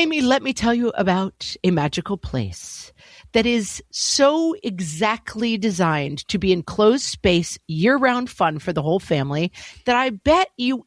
Amy, let me tell you about a magical place that is so exactly designed to be enclosed space, year-round fun for the whole family that I bet you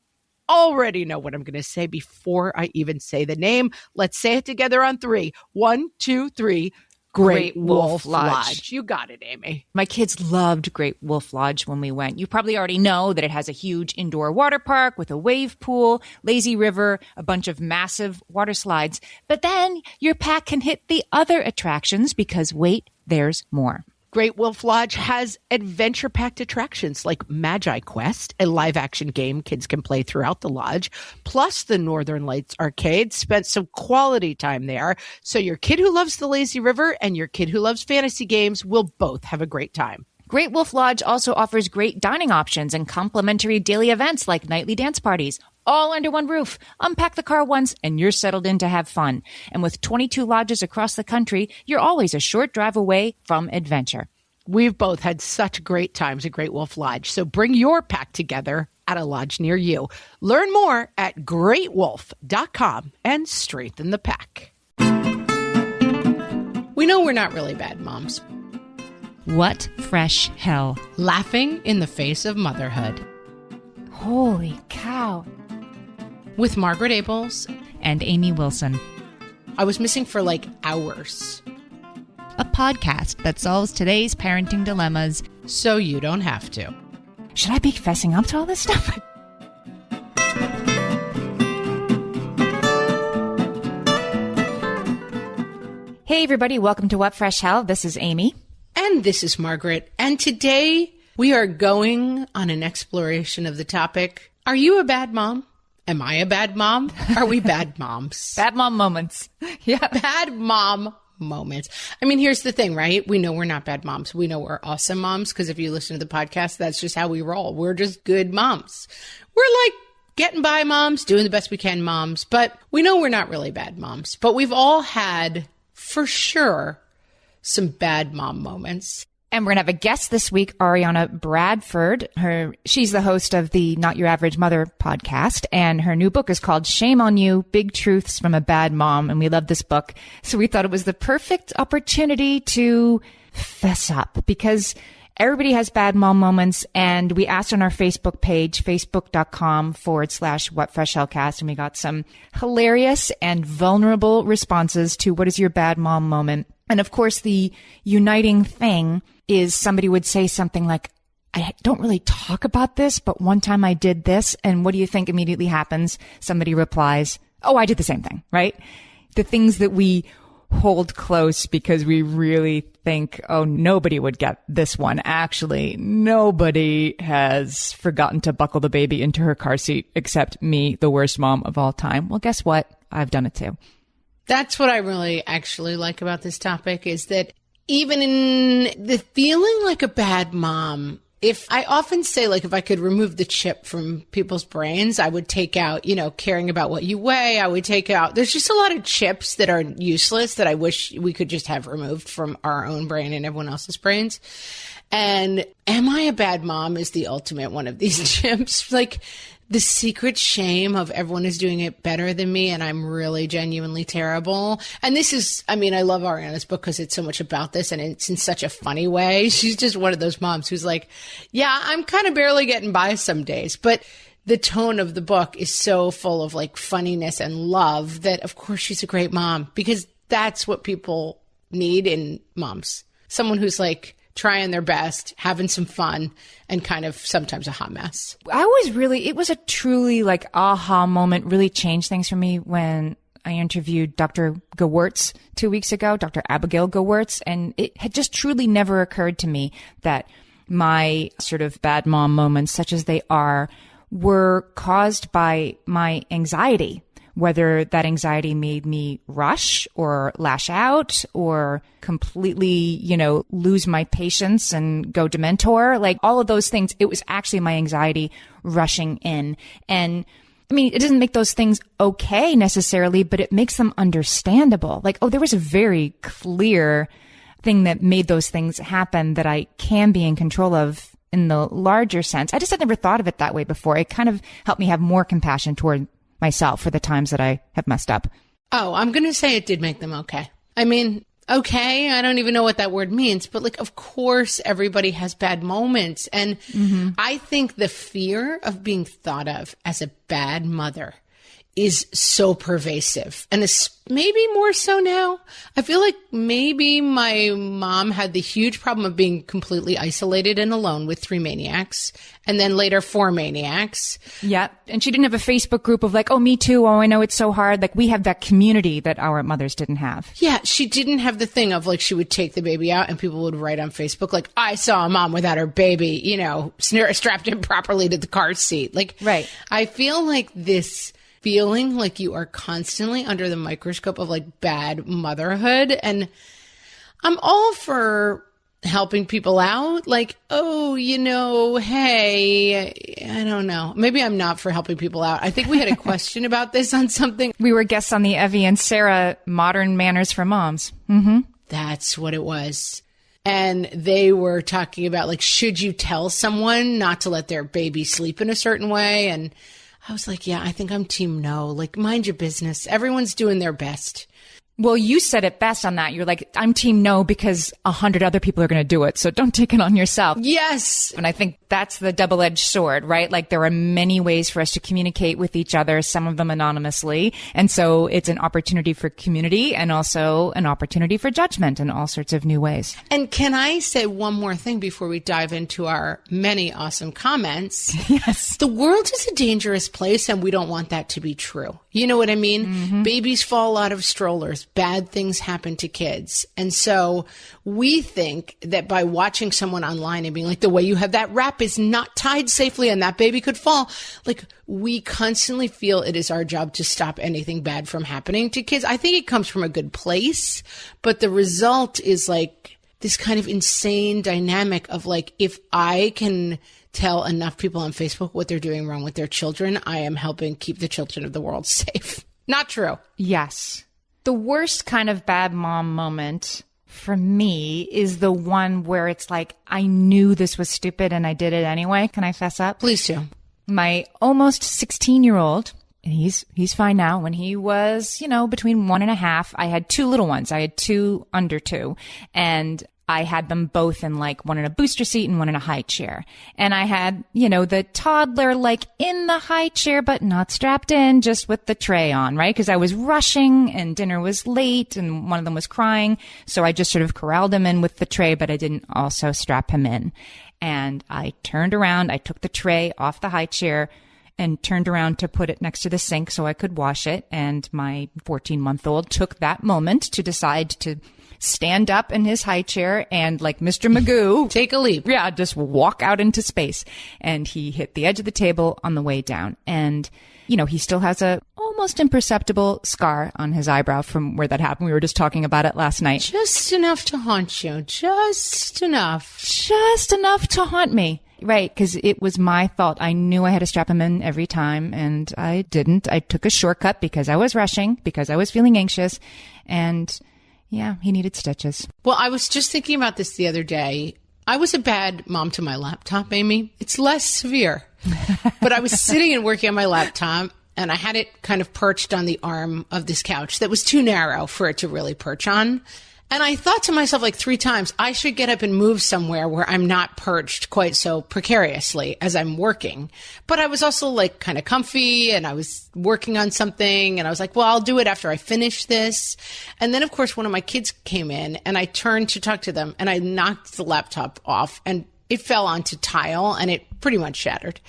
already know what I'm going to say before I even say the name. Let's say it together on 3. 1, 2, 3. Great Wolf Lodge. You got it, Amy. My kids loved Great Wolf Lodge when we went. You probably already know that it has a huge indoor water park with a wave pool, lazy river, a bunch of massive water slides. But then your pack can hit the other attractions because, wait, there's more. Great Wolf Lodge has adventure-packed attractions like Magi Quest, a live-action game kids can play throughout the lodge, plus the Northern Lights Arcade. Spent some quality time there, so your kid who loves the lazy river and your kid who loves fantasy games will both have a great time. Great Wolf Lodge also offers great dining options and complimentary daily events like nightly dance parties, all under one roof. Unpack the car once and you're settled in to have fun. And with 22 lodges across the country, you're always a short drive away from adventure. We've both had such great times at Great Wolf Lodge, so bring your pack together at a lodge near you. Learn more at greatwolf.com and strengthen the pack. We know we're not really bad moms. What fresh hell? Laughing in the face of motherhood. Holy cow. With Margaret Abels and Amy Wilson. I was missing for like hours. A podcast that solves today's parenting dilemmas so you don't have to. Should I be fessing up to all this stuff? Hey everybody, welcome to What Fresh Hell. This is Amy. And this is Margaret. And today we are going on an exploration of the topic, are you a bad mom? Am I a bad mom? Are we bad moms? Bad mom moments. Yeah. Bad mom moments. I mean, here's the thing, right? We know we're not bad moms. We know we're awesome moms because if you listen to the podcast, that's just how we roll. We're just good moms. We're like getting by moms, doing the best we can moms, but we know we're not really bad moms. But we've all had, for sure, some bad mom moments. And we're going to have a guest this week, Arianna Bradford. She's the host of the Not Your Average Mother podcast, and her new book is called Shame on You, Big Truths from a Bad Mom. And we love this book. So we thought it was the perfect opportunity to fess up because everybody has bad mom moments. And we asked on our Facebook page, facebook.com/whatfreshhellcast. And we got some hilarious and vulnerable responses to what is your bad mom moment. And of course, the uniting thing is somebody would say something like, I don't really talk about this, but one time I did this. And what do you think immediately happens? Somebody replies, oh, I did the same thing, right? The things that we hold close because we really think, oh, nobody would get this one. Actually, nobody has forgotten to buckle the baby into her car seat except me, the worst mom of all time. Well, guess what? I've done it too. That's what I really actually like about this topic is that even in the feeling like a bad mom, if I often say, like, if I could remove the chip from people's brains, I would take out, caring about what you weigh. I would take out, there's just a lot of chips that are useless that I wish we could just have removed from our own brain and everyone else's brains. And am I a bad mom is the ultimate one of these chips. Like, the secret shame of everyone is doing it better than me and I'm really genuinely terrible. And this is, I love Arianna's book because it's so much about this and it's in such a funny way. She's just one of those moms who's like, yeah, I'm kind of barely getting by some days. But the tone of the book is so full of like funniness and love that of course she's a great mom because that's what people need in moms. Someone who's like trying their best, having some fun, and kind of sometimes a hot mess. It was a truly like aha moment, really changed things for me when I interviewed Dr. Gewurtz 2 weeks ago, Dr. Abigail Gewurtz, and it had just truly never occurred to me that my sort of bad mom moments, such as they are, were caused by my anxiety. Whether that anxiety made me rush or lash out or completely, lose my patience and go dementor, like all of those things. It was actually my anxiety rushing in. And it doesn't make those things okay necessarily, but it makes them understandable. Like, oh, there was a very clear thing that made those things happen that I can be in control of in the larger sense. I just had never thought of it that way before. It kind of helped me have more compassion toward myself for the times that I have messed up. Oh, I'm going to say it did make them okay. I mean, okay, I don't even know what that word means, but like, of course, everybody has bad moments. And I think the fear of being thought of as a bad mother is so pervasive, and it's maybe more so now. I feel like maybe my mom had the huge problem of being completely isolated and alone with 3 maniacs, and then later 4 maniacs. Yeah. And she didn't have a Facebook group of like, oh, me too. Oh, I know it's so hard. Like, we have that community that our mothers didn't have. Yeah, she didn't have the thing of like, she would take the baby out and people would write on Facebook, like, I saw a mom without her baby, you know, strapped in properly to the car seat. Like, right. I feel like this feeling like you are constantly under the microscope of like bad motherhood. And I'm all for helping people out. Like, oh, you know, hey, I don't know. Maybe I'm not for helping people out. I think we had a question about this on something. We were guests on the Evie and Sarah Modern Manners for Moms. Mm-hmm. That's what it was. And they were talking about like, should you tell someone not to let their baby sleep in a certain way? And I was like, yeah, I think I'm team no. Like, mind your business. Everyone's doing their best. Well, you said it best on that. You're like, I'm team no because 100 other people are going to do it. So don't take it on yourself. Yes. And I think that's the double-edged sword, right? Like, there are many ways for us to communicate with each other, some of them anonymously. And so it's an opportunity for community and also an opportunity for judgment in all sorts of new ways. And can I say one more thing before we dive into our many awesome comments? Yes. The world is a dangerous place, and we don't want that to be true. You know what I mean? Mm-hmm. Babies fall out of strollers. Bad things happen to kids. And so we think that by watching someone online and being like, the way you have that wrap is not tied safely and that baby could fall. Like, we constantly feel it is our job to stop anything bad from happening to kids. I think it comes from a good place, but the result is like this kind of insane dynamic of like, if I can tell enough people on Facebook what they're doing wrong with their children, I am helping keep the children of the world safe. Not true. Yes. The worst kind of bad mom moment for me is the one where it's like, I knew this was stupid and I did it anyway. Can I fess up? Please do. My almost 16-year-old, and he's fine now. When he was, between 1.5, I had 2 little ones. I had 2 under 2, and I had them both in like one in a booster seat and one in a high chair. And I had, the toddler like in the high chair, but not strapped in, just with the tray on, right? Because I was rushing and dinner was late and one of them was crying. So I just sort of corralled him in with the tray, but I didn't also strap him in. And I turned around, I took the tray off the high chair and turned around to put it next to the sink so I could wash it. And my 14-month-old took that moment to decide to stand up in his high chair and, like Mr. Magoo, take a leap. Yeah, just walk out into space. And he hit the edge of the table on the way down. And, he still has a almost imperceptible scar on his eyebrow from where that happened. We were just talking about it last night. Just enough to haunt you. Just enough. Just enough to haunt me. Right, because it was my fault. I knew I had to strap him in every time, and I didn't. I took a shortcut because I was rushing, because I was feeling anxious, and yeah, he needed stitches. Well, I was just thinking about this the other day. I was a bad mom to my laptop, Amy. It's less severe. But I was sitting and working on my laptop, and I had it kind of perched on the arm of this couch that was too narrow for it to really perch on. And I thought to myself like 3 times, I should get up and move somewhere where I'm not perched quite so precariously as I'm working. But I was also like kind of comfy, and I was working on something, and I was like, well, I'll do it after I finish this. And then, of course, one of my kids came in, and I turned to talk to them, and I knocked the laptop off, and it fell onto tile, and it pretty much shattered.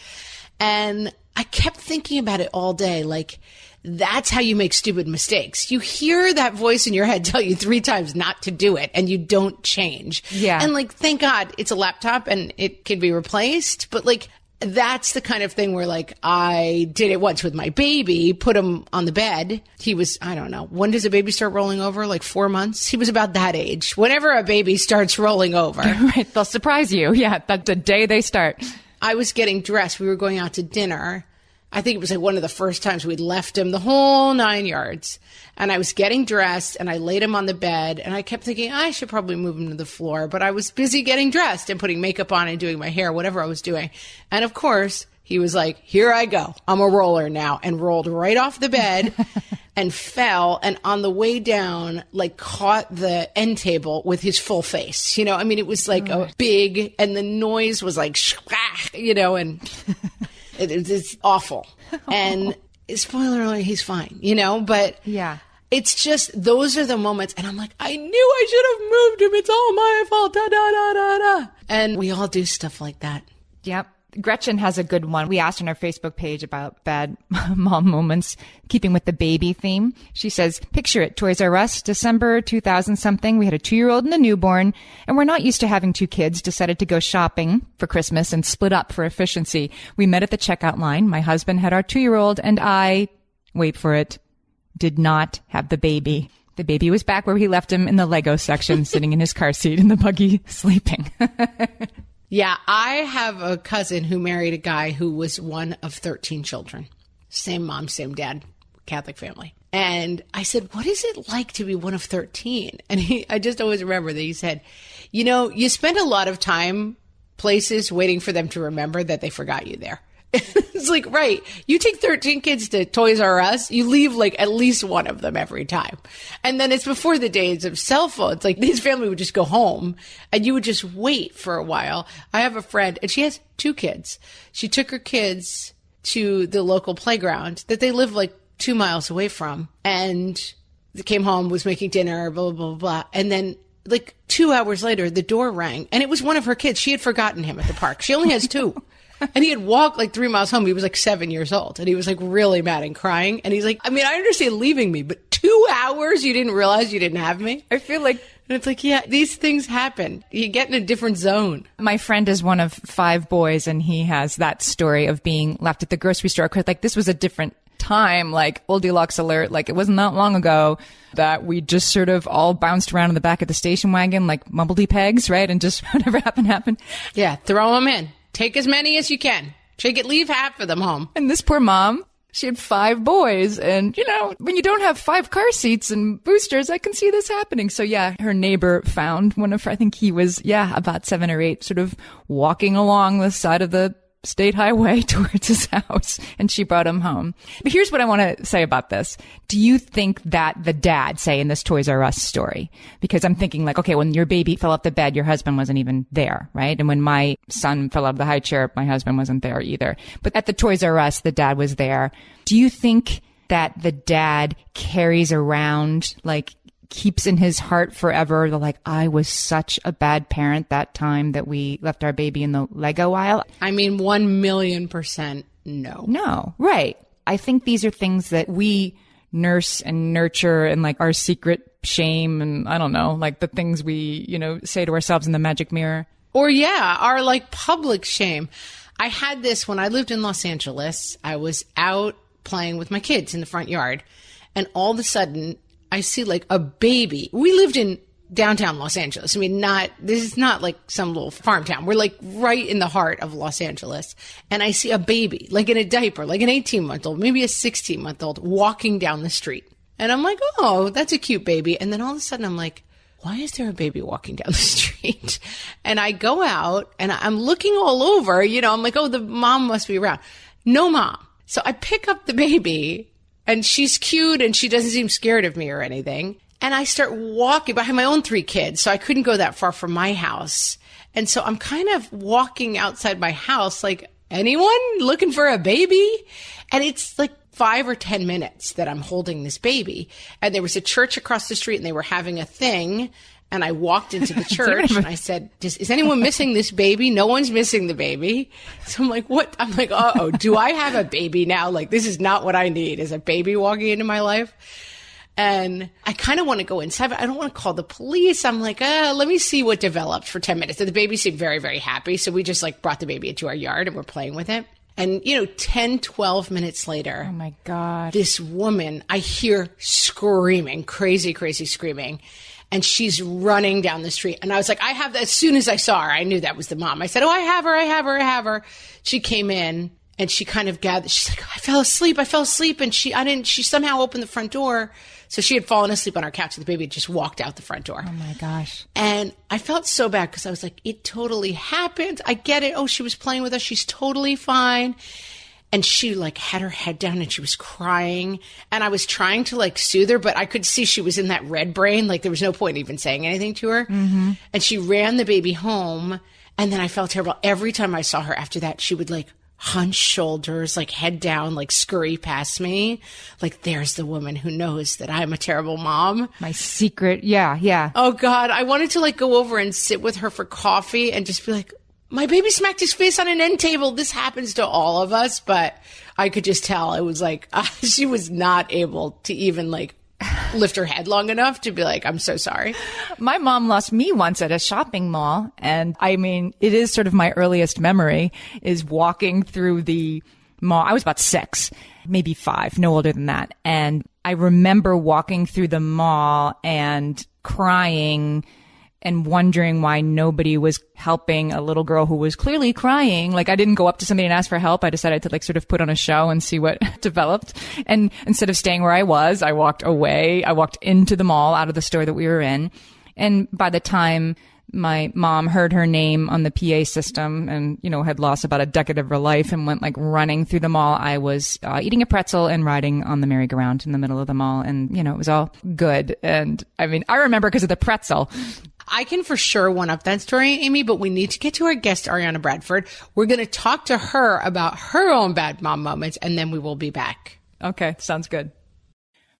And I kept thinking about it all day, like, that's how you make stupid mistakes. You hear that voice in your head tell you 3 times not to do it, and you don't change. Yeah. And like, thank God it's a laptop and it can be replaced. But like, that's the kind of thing where like, I did it once with my baby, put him on the bed. He was, I don't know, when does a baby start rolling over? Like 4 months? He was about that age. Whenever a baby starts rolling over. Right. They'll surprise you. Yeah. That's the day they start. I was getting dressed. We were going out to dinner. I think it was like one of the first times we'd left him, the whole 9 yards. And I was getting dressed, and I laid him on the bed, and I kept thinking, I should probably move him to the floor. But I was busy getting dressed and putting makeup on and doing my hair, whatever I was doing. And of course, He was like, here I go. I'm a roller now, and rolled right off the bed and fell. And on the way down, like caught the end table with his full face. You know, I mean, it was like a big, and the noise was like, you know, and it's awful. And spoiler alert, he's fine, you know, but yeah. It's just, those are the moments. And I'm like, I knew I should have moved him. It's all my fault. Da, da, da, da, da. And we all do stuff like that. Yep. Gretchen has a good one. We asked on our Facebook page about bad mom moments, keeping with the baby theme. She says, picture it, Toys R Us, December 2000 something. We had a 2-year-old and a newborn, and we're not used to having 2 kids, decided to go shopping for Christmas and split up for efficiency. We met at the checkout line. My husband had our 2-year-old, and I, wait for it, did not have the baby. The baby was back where he left him in the Lego section, sitting in his car seat in the buggy, sleeping. Yeah, I have a cousin who married a guy who was one of 13 children. Same mom, same dad, Catholic family. And I said, what is it like to be one of 13? And I just always remember that he said, you know, you spend a lot of time places waiting for them to remember that they forgot you there. It's like, right, you take 13 kids to Toys R Us, you leave like at least one of them every time. And then it's before the days of cell phones. Like his family would just go home and you would just wait for a while. I have a friend and she has 2 kids. She took her kids to the local playground that they live like 2 miles away from. And they came home, was making dinner, blah, blah, blah, blah. And then like 2 hours later, the door rang and it was one of her kids. She had forgotten him at the park. She only has 2. And he had walked like 3 miles home. He was like 7 years old. And he was like really mad and crying. And he's like, I mean, I understand leaving me, but 2 hours you didn't realize you didn't have me? I feel like... And it's like, yeah, these things happen. You get in a different zone. My friend is one of 5 boys, and he has that story of being left at the grocery store. Like, this was a different time, like Goldilocks alert. Like, it wasn't that long ago that we just sort of all bounced around in the back of the station wagon like mumbledy pegs, right? And just whatever happened. Yeah, throw them in. Take as many as you can. Leave half of them home. And this poor mom, she had 5 boys. And, you know, when you don't have 5 car seats and boosters, I can see this happening. So, yeah, her neighbor found one of her, I think he was, about 7 or 8, sort of walking along the side of the state highway towards his house, and she brought him home. But here's what I want to say about this. Do you think that the dad, say in this Toys R Us story, because I'm thinking like, okay, when your baby fell off the bed, your husband wasn't even there, right? And when my son fell out of the high chair, my husband wasn't there either. But at the Toys R Us, the dad was there. Do you think that the dad carries around, like, keeps in his heart forever, like, I was such a bad parent that time that we left our baby in the Lego aisle? I mean, 1,000,000% no. No, right. I think these are things that we nurse and nurture, and like our secret shame, and I don't know, like the things we, you know, say to ourselves in the magic mirror. Or yeah, our like public shame. I had this when I lived in Los Angeles. I was out playing with my kids in the front yard, and all of a sudden I see like a baby. We lived in downtown Los Angeles. I mean, this is not like some little farm town. We're like right in the heart of Los Angeles. And I see a baby, like in a diaper, like an 18-month-old, maybe a 16-month-old walking down the street. And I'm like, oh, that's a cute baby. And then all of a sudden I'm like, why is there a baby walking down the street? And I go out and I'm looking all over, you know, I'm like, oh, the mom must be around. No mom. So I pick up the baby. And she's cute and she doesn't seem scared of me or anything. And I start walking, but I have my own 3 kids, so I couldn't go that far from my house. And so I'm kind of walking outside my house like, anyone looking for a baby? And it's like 5 or 10 minutes that I'm holding this baby. And there was a church across the street and they were having a thing. And I walked into the church and I said, is anyone missing this baby? No one's missing the baby. So I'm like, what? I'm like, uh-oh, do I have a baby now? Like, this is not what I need, is a baby walking into my life. And I kind of want to go inside, but I don't want to call the police. I'm like, let me see what develops for 10 minutes. And the baby seemed very, very happy. So we just like brought the baby into our yard and we're playing with it. And, you know, 10, 12 minutes later, oh my God, this woman, I hear screaming, crazy, crazy screaming. And she's running down the street. And I was like, I have that. As soon as I saw her, I knew that was the mom. I said, oh, I have her. She came in and she kind of gathered. She's like, I fell asleep. And she somehow opened the front door. So she had fallen asleep on our couch and the baby had just walked out the front door. Oh my gosh. And I felt so bad because I was like, it totally happened. I get it. Oh, she was playing with us. She's totally fine. And she like had her head down and she was crying. And I was trying to like soothe her, but I could see she was in that red brain. Like there was no point even saying anything to her. Mm-hmm. And she ran the baby home. And then I felt terrible. Every time I saw her after that, she would like hunch shoulders, like head down, like scurry past me. Like there's the woman who knows that I'm a terrible mom. My secret. Yeah. Yeah. Oh God. I wanted to like go over and sit with her for coffee and just be like, my baby smacked his face on an end table. This happens to all of us. But I could just tell it was like, she was not able to even like lift her head long enough to be like, I'm so sorry. My mom lost me once at a shopping mall. And I mean, it is sort of my earliest memory is walking through the mall. I was about 6, maybe 5, no older than that. And I remember walking through the mall and crying and wondering why nobody was helping a little girl who was clearly crying. Like I didn't go up to somebody and ask for help. I decided to like sort of put on a show and see what developed. And instead of staying where I was, I walked away. I walked into the mall out of the store that we were in. And by the time my mom heard her name on the PA system and, you know, had lost about a decade of her life and went like running through the mall, I was eating a pretzel and riding on the merry-go-round in the middle of the mall. And, you know, it was all good. And I mean, I remember because of the pretzel. I can for sure one up that story, Amy, but we need to get to our guest, Arianna Bradford. We're going to talk to her about her own bad mom moments, and then we will be back. Okay, sounds good.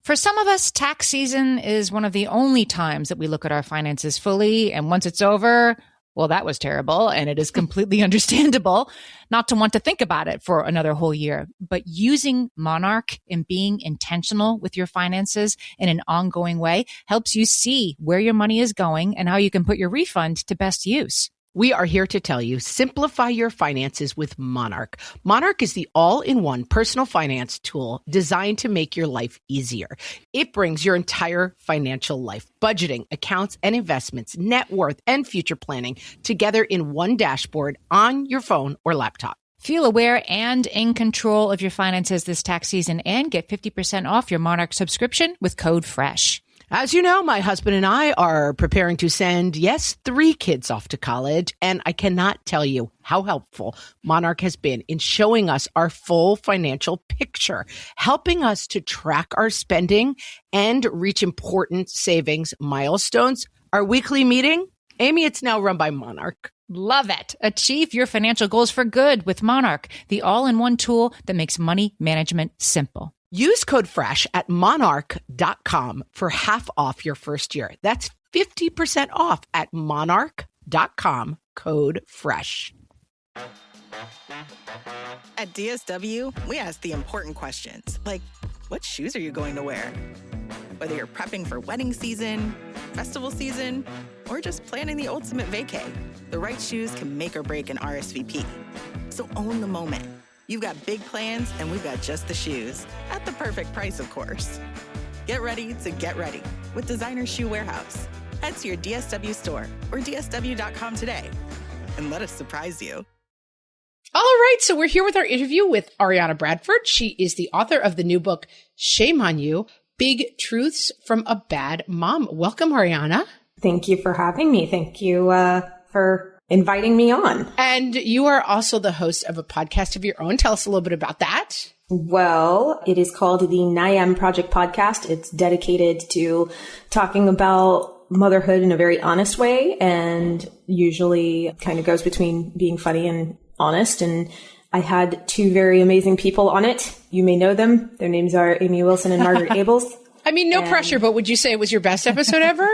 For some of us, tax season is one of the only times that we look at our finances fully, and once it's over, well, that was terrible, and it is completely understandable not to want to think about it for another whole year. But using Monarch and being intentional with your finances in an ongoing way helps you see where your money is going and how you can put your refund to best use. We are here to tell you, simplify your finances with Monarch. Monarch is the all-in-one personal finance tool designed to make your life easier. It brings your entire financial life, budgeting, accounts and investments, net worth, and future planning together in one dashboard on your phone or laptop. Feel aware and in control of your finances this tax season and get 50% off your Monarch subscription with code FRESH. As you know, my husband and I are preparing to send, 3 kids off to college, and I cannot tell you how helpful Monarch has been in showing us our full financial picture, helping us to track our spending and reach important savings milestones. Our weekly meeting, Amy, it's now run by Monarch. Love it. Achieve your financial goals for good with Monarch, the all-in-one tool that makes money management simple. Use code FRESH at monarch.com for half off your first year. That's 50% off at monarch.com, code FRESH. At DSW, we ask the important questions, like what shoes are you going to wear? Whether you're prepping for wedding season, festival season, or just planning the ultimate vacay, the right shoes can make or break an RSVP. So own the moment. You've got big plans, and we've got just the shoes. At the perfect price, of course. Get ready to get ready with Designer Shoe Warehouse. Head to your DSW store or dsw.com today and let us surprise you. All right, so we're here with our interview with Arianna Bradford. She is the author of the new book, Shame on You, Big Truths from a Bad Mom. Welcome, Arianna. Thank you for having me. Thank you for inviting me on. And you are also the host of a podcast of your own. Tell us a little bit about that. Well, it is called the NIAM Project Podcast. It's dedicated to talking about motherhood in a very honest way, and usually kind of goes between being funny and honest. And I had 2 very amazing people on it. You may know them. Their names are Amy Wilson and Margaret Abels. I mean, no pressure, but would you say it was your best episode ever?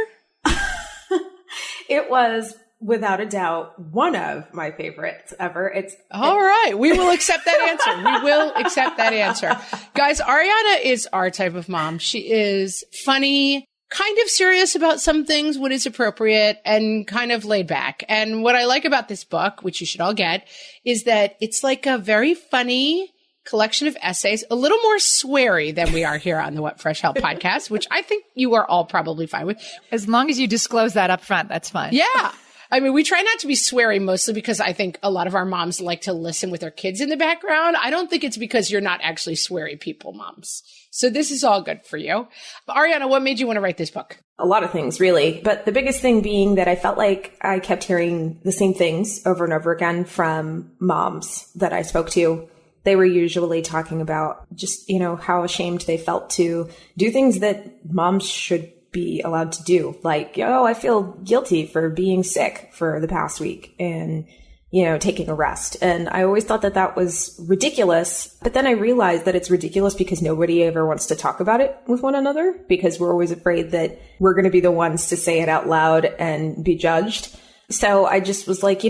It was, without a doubt, one of my favorites ever. It's all right. We will accept that answer. We will accept that answer. Guys, Arianna is our type of mom. She is funny, kind of serious about some things when it's appropriate, and kind of laid back. And what I like about this book, which you should all get, is that it's like a very funny collection of essays, a little more sweary than we are here on the What Fresh Hell podcast, which I think you are all probably fine with. As long as you disclose that up front, that's fine. Yeah. I mean, we try not to be sweary mostly because I think a lot of our moms like to listen with their kids in the background. I don't think it's because you're not actually sweary people, moms. So this is all good for you. Arianna, what made you want to write this book? A lot of things, really. But the biggest thing being that I felt like I kept hearing the same things over and over again from moms that I spoke to. They were usually talking about just, how ashamed they felt to do things that moms should be allowed to do. Like, I feel guilty for being sick for the past week and, taking a rest. And I always thought that that was ridiculous. But then I realized that it's ridiculous because nobody ever wants to talk about it with one another because we're always afraid that we're going to be the ones to say it out loud and be judged. So I just was like,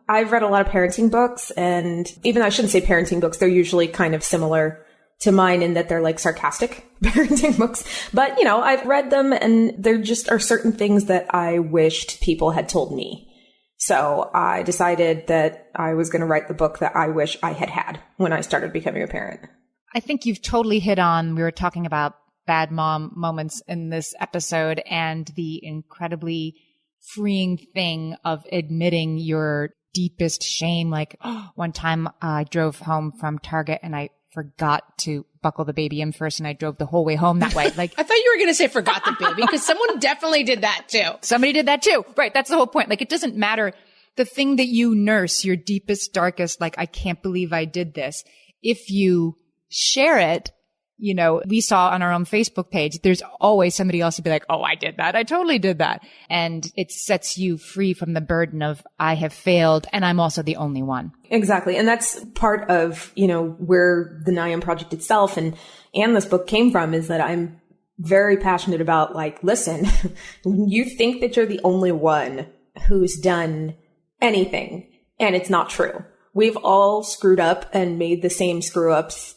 I've read a lot of parenting books, and even though I shouldn't say parenting books, they're usually kind of similar to mine in that they're like sarcastic parenting books. But, I've read them, and there just are certain things that I wished people had told me. So I decided that I was going to write the book that I wish I had had when I started becoming a parent. I think you've totally hit on, we were talking about bad mom moments in this episode and the incredibly freeing thing of admitting your deepest shame. Like one time I drove home from Target and I forgot to buckle the baby in first and I drove the whole way home that way. Like I thought you were going to say forgot the baby because someone definitely did that too. Somebody did that too. Right. That's the whole point. Like it doesn't matter the thing that you nurse, your deepest, darkest, like I can't believe I did this. If you share it, we saw on our own Facebook page, there's always somebody else to be like, oh, I did that. I totally did that. And it sets you free from the burden of I have failed and I'm also the only one. Exactly. And that's part of, where the NIAM project itself and this book came from is that I'm very passionate about like, listen, you think that you're the only one who's done anything and it's not true. We've all screwed up and made the same screw ups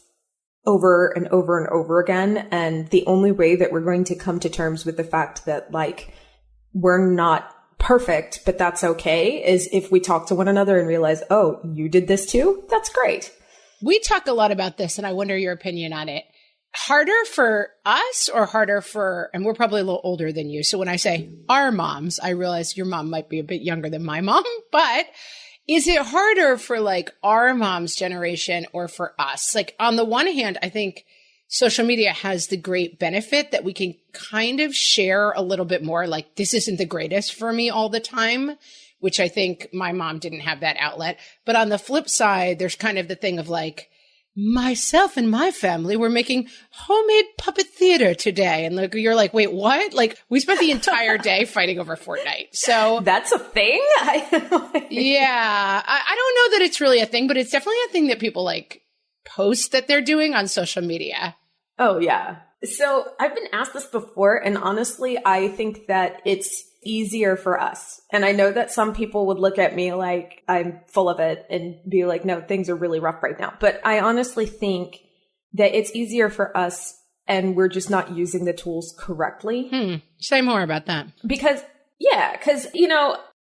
over and over and over again. And the only way that we're going to come to terms with the fact that like, we're not perfect, but that's okay, is if we talk to one another and realize, oh, you did this too? That's great. We talk a lot about this and I wonder your opinion on it. Harder for us or harder for, and we're probably a little older than you. So when I say our moms, I realize your mom might be a bit younger than my mom, but is it harder for like our mom's generation or for us? Like on the one hand, I think social media has the great benefit that we can kind of share a little bit more. Like this isn't the greatest for me all the time, which I think my mom didn't have that outlet. But on the flip side, there's kind of the thing of like, myself and my family were making homemade puppet theater today. And like, you're like, wait, what? Like we spent the entire day fighting over Fortnite. So that's a thing? Yeah. I don't know that it's really a thing, but it's definitely a thing that people like post that they're doing on social media. Oh yeah. So I've been asked this before. And honestly, I think that it's easier for us. And I know that some people would look at me like I'm full of it and be like, no, things are really rough right now. But I honestly think that it's easier for us and we're just not using the tools correctly. Say more about that. Because,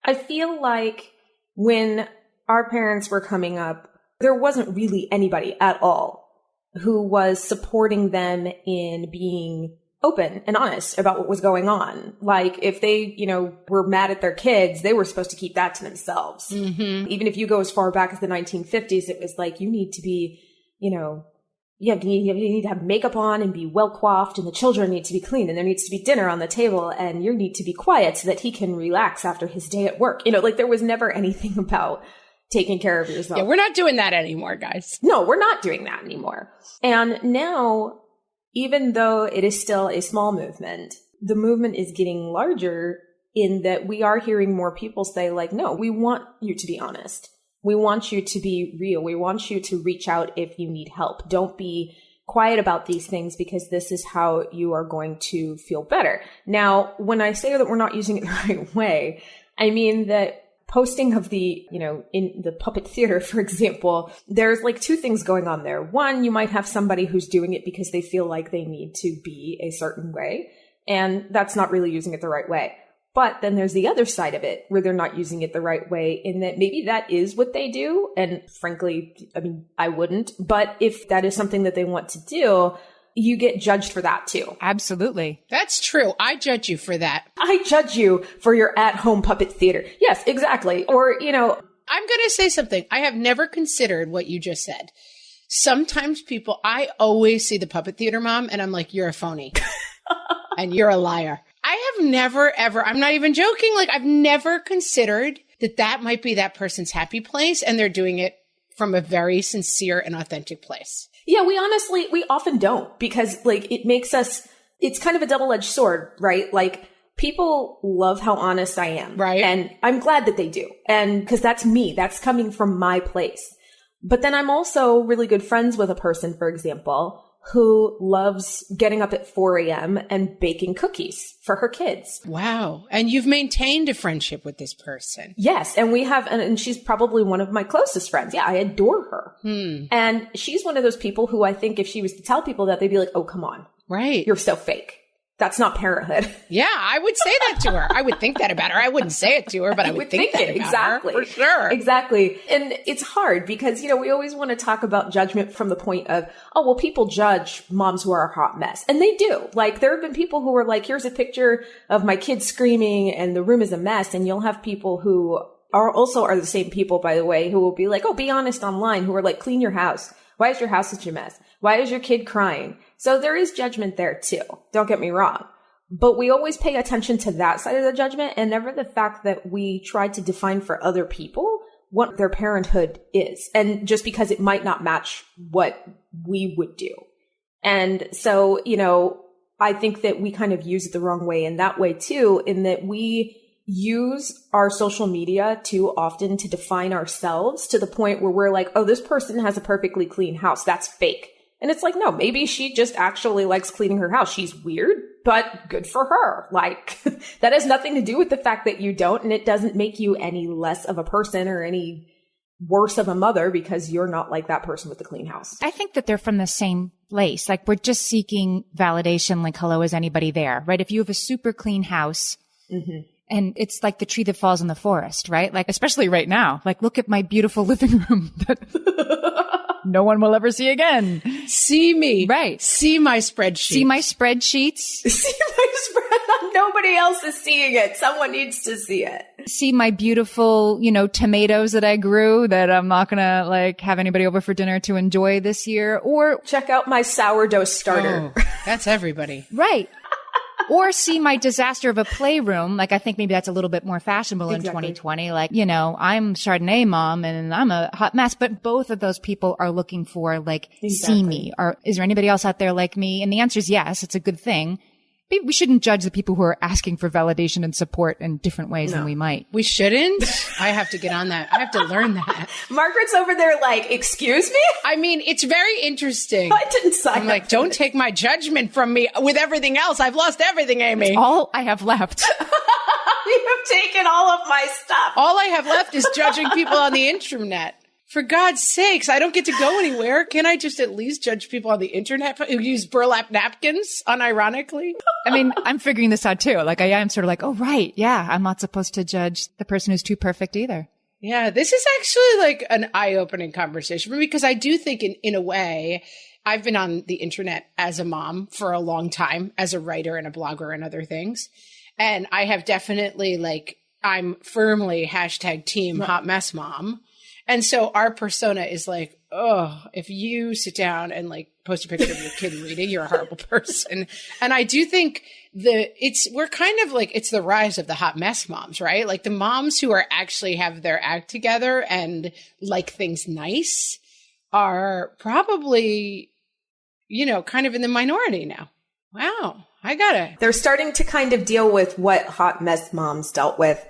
I feel like when our parents were coming up, there wasn't really anybody at all who was supporting them in being open and honest about what was going on. Like if they, were mad at their kids, they were supposed to keep that to themselves. Mm-hmm. Even if you go as far back as the 1950s, it was like, you need to be, you need to have makeup on and be well coiffed and the children need to be clean and there needs to be dinner on the table and you need to be quiet so that he can relax after his day at work. Like there was never anything about taking care of yourself. Yeah, we're not doing that anymore, guys. No, we're not doing that anymore. And now, even though it is still a small movement, the movement is getting larger in that we are hearing more people say like, no, we want you to be honest. We want you to be real. We want you to reach out if you need help. Don't be quiet about these things because this is how you are going to feel better. Now, when I say that we're not using it the right way, I mean that posting of the, in the puppet theater, for example, there's like two things going on there. One, you might have somebody who's doing it because they feel like they need to be a certain way, and that's not really using it the right way. But then there's the other side of it where they're not using it the right way in that maybe that is what they do. And frankly, I mean, I wouldn't, but if that is something that they want to do, you get judged for that too. Absolutely. That's true. I judge you for that. I judge you for your at-home puppet theater. Yes, exactly. Or, you know, I'm going to say something. I have never considered what you just said. Sometimes I always see the puppet theater mom and I'm like, you're a phony and you're a liar. I have never, ever, I'm not even joking. Like, I've never considered that might be that person's happy place and they're doing it from a very sincere and authentic place. Yeah, we often don't, because like it's kind of a double-edged sword, right? Like, people love how honest I am. Right. And I'm glad that they do. And because that's me, that's coming from my place. But then I'm also really good friends with a person, for example, who loves getting up at 4 a.m. and baking cookies for her kids. Wow. And you've maintained a friendship with this person. Yes. And and she's probably one of my closest friends. Yeah, I adore her. And she's one of those people who I think if she was to tell people that, they'd be like, oh, come on. Right. You're so fake. That's not parenthood. Yeah, I would say that to her. I would think that about her. I wouldn't say it to her, but I would think that about exactly. her. For sure. Exactly. And it's hard because, you know, we always want to talk about judgment from the point of, oh, well, people judge moms who are a hot mess. And they do. Like, there have been people who are like, here's a picture of my kid screaming and the room is a mess. And you'll have people who are the same people, by the way, who will be like, oh, be honest online, who are like, clean your house. Why is your house such a mess? Why is your kid crying? So there is judgment there too. Don't get me wrong. But we always pay attention to that side of the judgment and never the fact that we try to define for other people what their parenthood is. And just because it might not match what we would do. And so, you know, I think that we kind of use it the wrong way in that way too, in that we use our social media too often to define ourselves to the point where we're like, oh, this person has a perfectly clean house. That's fake. And it's like, no, maybe she just actually likes cleaning her house. She's weird, but good for her. Like, that has nothing to do with the fact that you don't, and it doesn't make you any less of a person or any worse of a mother because you're not like that person with the clean house. I think that they're from the same place. Like, we're just seeking validation, like, hello, is anybody there? Right? If you have a super clean house, and it's like the tree that falls in the forest, right? Like, especially right now, like, look at my beautiful living room that no one will ever see again. See me. Right. See my spreadsheet. See my spreadsheets. See my spread. Nobody else is seeing it. Someone needs to see it. See my beautiful, you know, tomatoes that I grew that I'm not going to like have anybody over for dinner to enjoy this year. Or check out my sourdough starter. Oh, that's everybody. Right. Or see my disaster of a playroom. Like, I think maybe that's a little bit more fashionable in 2020. Like, you know, I'm Chardonnay mom and I'm a hot mess. But both of those people are looking for, like, see me. Or is there anybody else out there like me? And the answer is yes. It's a good thing. Maybe we shouldn't judge the people who are asking for validation and support in different ways than we might. We shouldn't? I have to get on that. I have to learn that. Margaret's over there like, excuse me? I mean, it's very interesting. I didn't sign I'm like, don't take my judgment from me with everything else. I've lost everything, Amy. It's all I have left. You have taken all of my stuff. All I have left is judging people on the internet. For God's sakes, I don't get to go anywhere. Can I just at least judge people on the internet who use burlap napkins, unironically? I mean, I'm figuring this out too. Like, I am sort of like, oh, right. Yeah. I'm not supposed to judge the person who's too perfect either. Yeah. This is actually like an eye-opening conversation for me because I do think in a way, I've been on the internet as a mom for a long time, as a writer and a blogger and other things. And I have definitely like, I'm firmly #team hot mess mom. And so our persona is like, oh, if you sit down and like post a picture of your kid reading, you're a horrible person. And I do think we're kind of like, it's the rise of the hot mess moms, right? Like the moms who are actually have their act together and like things nice are probably, you know, kind of in the minority now. Wow. They're starting to kind of deal with what hot mess moms dealt with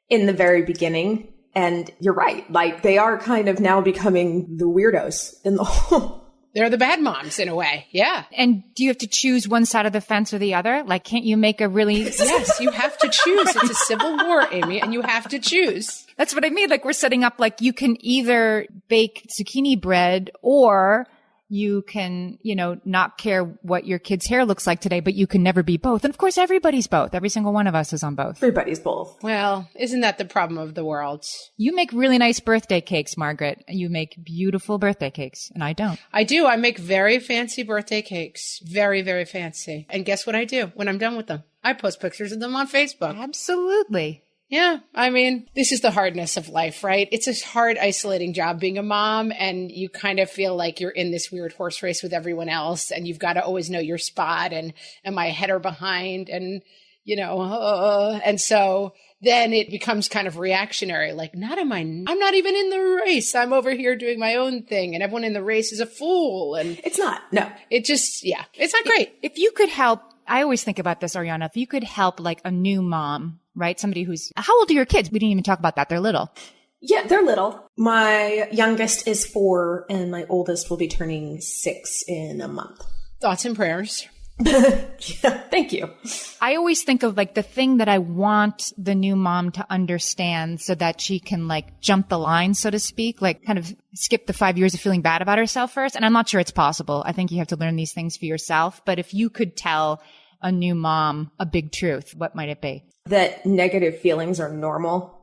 in the very beginning. And you're right. Like, they are kind of now becoming the weirdos in the home. They're the bad moms in a way. Yeah. And do you have to choose one side of the fence or the other? Like, can't you make a really... Yes, you have to choose. It's a civil war, Amy, and you have to choose. That's what I mean. Like, we're setting up, like, you can either bake zucchini bread or you can, not care what your kid's hair looks like today, but you can never be both. And of course, everybody's both. Every single one of us is on both. Everybody's both. Well, isn't that the problem of the world? You make really nice birthday cakes, Margaret. You make beautiful birthday cakes, and I don't. I do. I make very fancy birthday cakes. Very, very fancy. And guess what I do when I'm done with them? I post pictures of them on Facebook. Absolutely. Yeah. I mean, this is the hardness of life, right? It's a hard, isolating job being a mom, and you kind of feel like you're in this weird horse race with everyone else, and you've got to always know your spot, and am I ahead or behind? And, and so then it becomes kind of reactionary, like, I'm not even in the race. I'm over here doing my own thing, and everyone in the race is a fool. And it's not. No. It just, yeah, it's not great. If you could help, I always think about this, Arianna, if you could help like a new mom, right? Somebody how old are your kids? We didn't even talk about that. They're little. Yeah, they're little. My youngest is 4 and my oldest will be turning 6 in a month. Thoughts and prayers. Yeah, thank you. I always think of like the thing that I want the new mom to understand so that she can like jump the line, so to speak, like kind of skip the 5 years of feeling bad about herself first. And I'm not sure it's possible. I think you have to learn these things for yourself. But if you could tell a new mom a big truth, what might it be? That negative feelings are normal.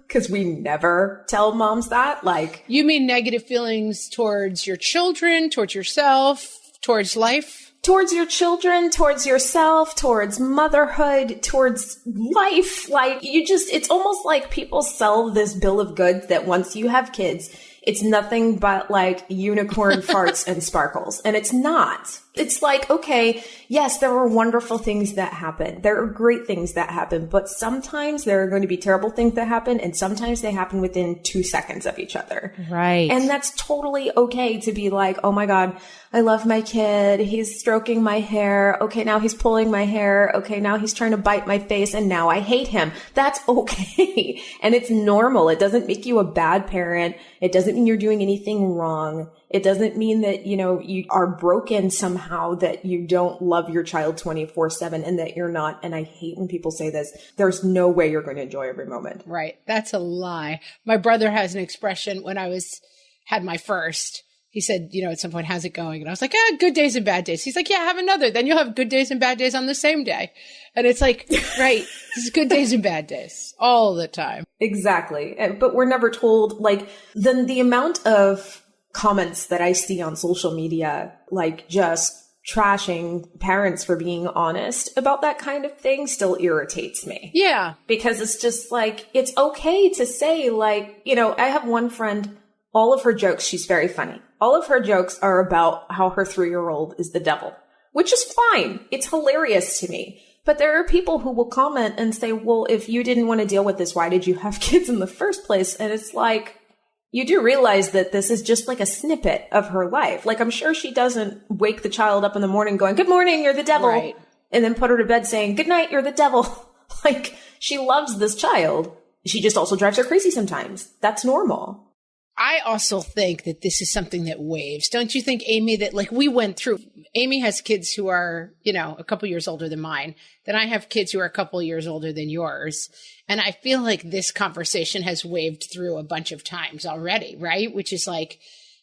Because we never tell moms that. Like, you mean negative feelings towards your children, towards yourself, towards life? Towards your children, towards yourself, towards motherhood, towards life. Like, it's almost like people sell this bill of goods that once you have kids, it's nothing but like unicorn farts and sparkles. And it's not. It's like, okay, yes, there are wonderful things that happen. There are great things that happen, but sometimes there are going to be terrible things that happen, and sometimes they happen within 2 seconds of each other. Right. And that's totally okay to be like, oh my God, I love my kid. He's stroking my hair. Okay, now he's pulling my hair. Okay, now he's trying to bite my face, and now I hate him. That's okay. And it's normal. It doesn't make you a bad parent. It doesn't mean you're doing anything wrong. It doesn't mean that, you are broken somehow, that you don't love your child 24/7 and that you're not. And I hate when people say this. There's no way you're going to enjoy every moment. Right. That's a lie. My brother has an expression when I had my first. He said, at some point, how's it going? And I was like, good days and bad days. He's like, yeah, have another. Then you'll have good days and bad days on the same day. And it's like, right, this is good days and bad days all the time. Exactly. But we're never told, like, the amount of comments that I see on social media, like just trashing parents for being honest about that kind of thing, still irritates me. Yeah. Because it's just like, it's okay to say, like, I have one friend, all of her jokes, she's very funny. All of her jokes are about how her 3-year-old is the devil, which is fine. It's hilarious to me. But there are people who will comment and say, well, if you didn't want to deal with this, why did you have kids in the first place? And it's like, you do realize that this is just like a snippet of her life. Like, I'm sure she doesn't wake the child up in the morning going, good morning, you're the devil. Right. And then put her to bed saying, good night, you're the devil. Like, she loves this child. She just also drives her crazy sometimes. That's normal. I also think that this is something that waves. Don't you think, Amy, that like we went through, Amy has kids who are, a couple years older than mine. Then I have kids who are a couple years older than yours. And I feel like this conversation has waved through a bunch of times already, right? Which is like,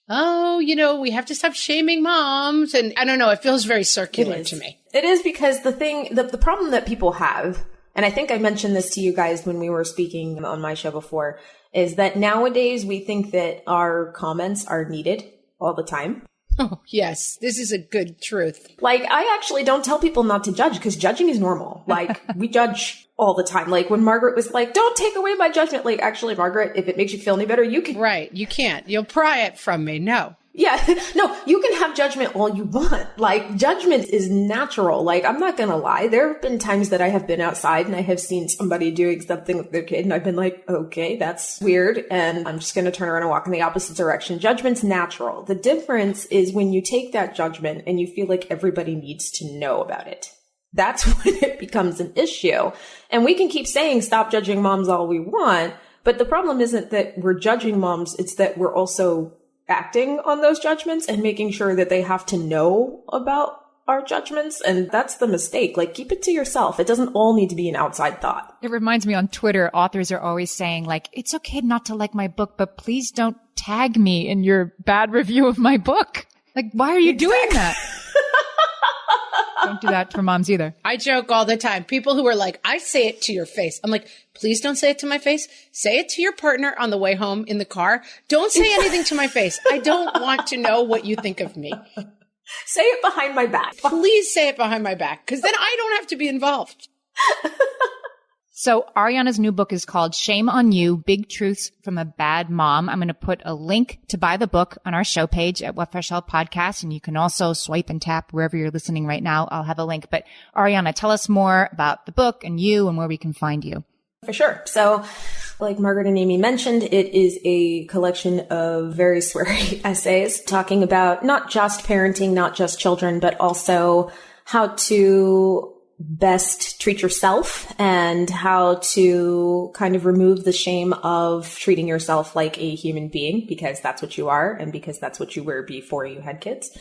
oh, we have to stop shaming moms. And I don't know, it feels very circular to me. It is, because the problem that people have, and I think I mentioned this to you guys when we were speaking on my show before, is that nowadays we think that our comments are needed all the time. Oh, yes. This is a good truth. Like, I actually don't tell people not to judge, because judging is normal. Like, we judge all the time. Like, when Margaret was like, don't take away my judgment. Like, actually, Margaret, if it makes you feel any better, you can. Right. You can't. You'll pry it from me. No. Yeah. No, you can have judgment all you want. Like, judgment is natural. Like, I'm not going to lie. There have been times that I have been outside and I have seen somebody doing something with their kid and I've been like, okay, that's weird. And I'm just going to turn around and walk in the opposite direction. Judgment's natural. The difference is when you take that judgment and you feel like everybody needs to know about it. That's when it becomes an issue. And we can keep saying, stop judging moms all we want. But the problem isn't that we're judging moms. It's that we're also acting on those judgments and making sure that they have to know about our judgments. And that's the mistake. Like, keep it to yourself. It doesn't all need to be an outside thought. It reminds me, on Twitter, authors are always saying, like, it's okay not to like my book, but please don't tag me in your bad review of my book. Like, why are you doing that? Don't do that for moms either. I joke all the time. People who are like, I say it to your face. I'm like, please don't say it to my face. Say it to your partner on the way home in the car. Don't say anything to my face. I don't want to know what you think of me. Say it behind my back. Please say it behind my back, because then I don't have to be involved. So Arianna's new book is called Shame on You, Big Truths from a Bad Mom. I'm going to put a link to buy the book on our show page at What Fresh Hell Podcast. And you can also swipe and tap wherever you're listening right now. I'll have a link. But Arianna, tell us more about the book and you and where we can find you. For sure. So like Margaret and Amy mentioned, it is a collection of very sweary essays talking about not just parenting, not just children, but also how to best treat yourself and how to kind of remove the shame of treating yourself like a human being, because that's what you are and because that's what you were before you had kids.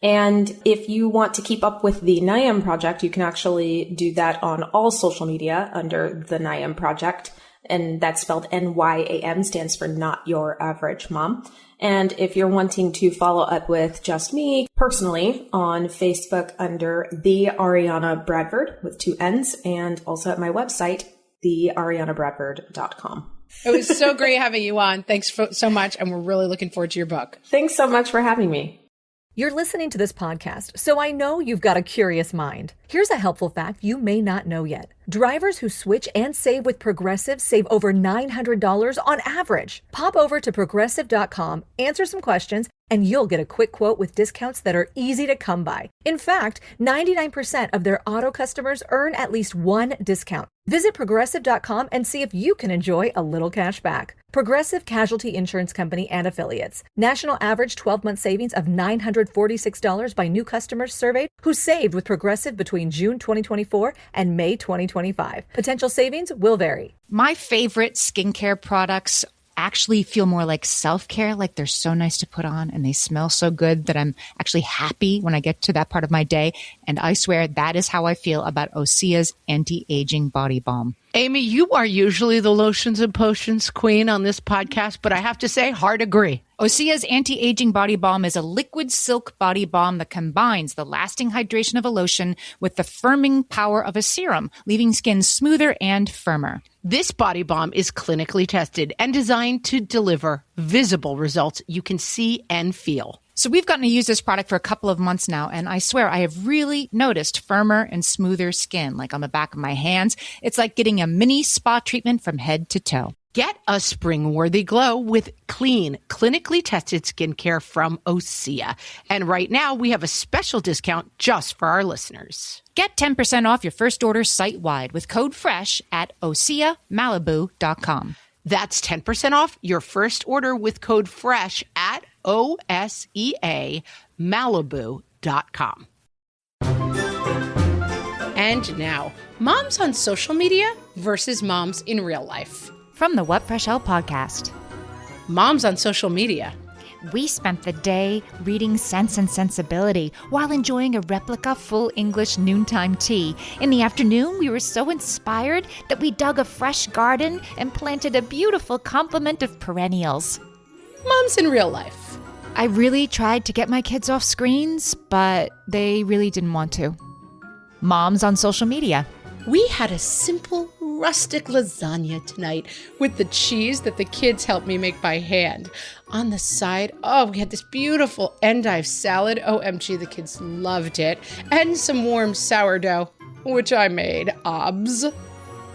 And if you want to keep up with the NYAM Project, you can actually do that on all social media under the NYAM Project. And that's spelled NYAM, stands for Not Your Average Mom. And if you're wanting to follow up with just me personally on Facebook under the Arianna Bradford with 2 N's, and also at my website, theariannabradford.com. It was so great having you on. Thanks so much. And we're really looking forward to your book. Thanks so much for having me. You're listening to this podcast, so I know you've got a curious mind. Here's a helpful fact you may not know yet. Drivers who switch and save with Progressive save over $900 on average. Pop over to Progressive.com, answer some questions, and you'll get a quick quote with discounts that are easy to come by. In fact, 99% of their auto customers earn at least one discount. Visit Progressive.com and see if you can enjoy a little cash back. Progressive Casualty Insurance Company and Affiliates. National average 12-month savings of $946 by new customers surveyed who saved with Progressive between June 2024 and May 2025. Potential savings will vary. My favorite skincare products actually feel more like self-care, like they're so nice to put on and they smell so good that I'm actually happy when I get to that part of my day. And I swear that is how I feel about Osea's anti-aging body balm. Amy, you are usually the lotions and potions queen on this podcast, but I have to say, hard agree. Osea's anti-aging body balm is a liquid silk body balm that combines the lasting hydration of a lotion with the firming power of a serum, leaving skin smoother and firmer. This body balm is clinically tested and designed to deliver visible results you can see and feel. So we've gotten to use this product for a couple of months now, and I swear I have really noticed firmer and smoother skin, like on the back of my hands. It's like getting a mini spa treatment from head to toe. Get a spring-worthy glow with clean, clinically tested skincare from Osea. And right now, we have a special discount just for our listeners. Get 10% off your first order site-wide with code FRESH at OseaMalibu.com. That's 10% off your first order with code FRESH at OSEAMalibu.com. And now, moms on social media versus moms in real life. From the What Fresh Hell podcast. Moms on social media. We spent the day reading Sense and Sensibility while enjoying a replica full English noontime tea. In the afternoon, we were so inspired that we dug a fresh garden and planted a beautiful complement of perennials. Moms in real life. I really tried to get my kids off screens, but they really didn't want to. Moms on social media. We had a simple, rustic lasagna tonight with the cheese that the kids helped me make by hand. On the side, we had this beautiful endive salad. OMG, the kids loved it. And some warm sourdough, which I made. Obs.